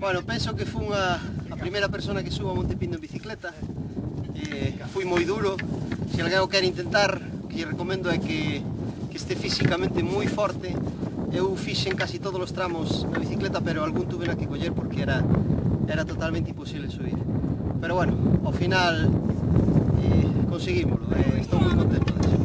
Bueno, penso que fun a primeira persona que subo a Monte Pindo en bicicleta. Foi moi duro. Se alguén o quere intentar, o que lle recomendo é que este físicamente moi forte. Eu fixen casi todos os tramos na bicicleta, pero algún tuve na que coller porque era totalmente imposible subir. Pero bueno, ao final conseguímoslo, estou moi contento disso.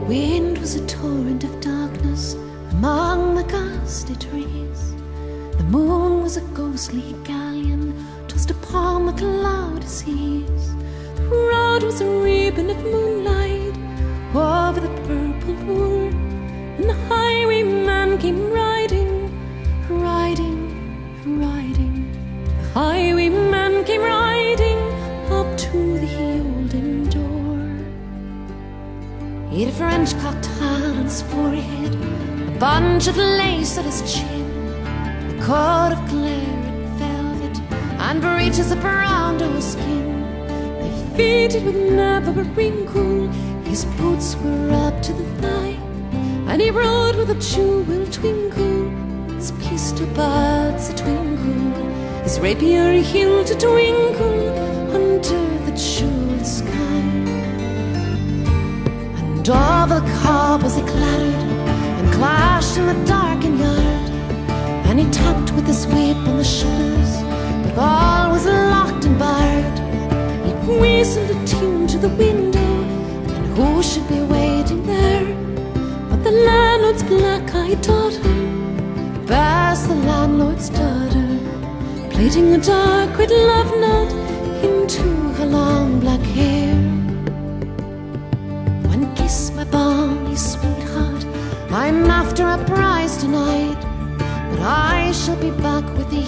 Wind was a torrent of darkness among the ghastly trees. The moon was a ghostly galleon tossed upon the cloudy seas. The road was a ribbon of moonlight over the purple moor, and the highwayman came riding, riding, riding. The highwayman came riding up to the olden door. He had a French-cocked hat on his forehead, a bunch of lace at his chin, a coat of claret velvet, and breeches of brown doe skin. They fitted with never a wrinkle, his boots were up to the thigh, and he rode with a jewel twinkle, his pistol buds a twinkle, his rapier hilt a twinkle under the jeweled sky. And over the cobbles he clattered and clashed in the darkened yard, and he tapped with his whip on the shutters, but all was locked and barred. He whistled a tune to the window, and who should be waiting there but the landlord's black-eyed daughter, Bess, the landlord's daughter, plaiting a dark red love knot into her long black hair. Kiss my bonny sweetheart, I'm after a prize tonight, but I shall be back with the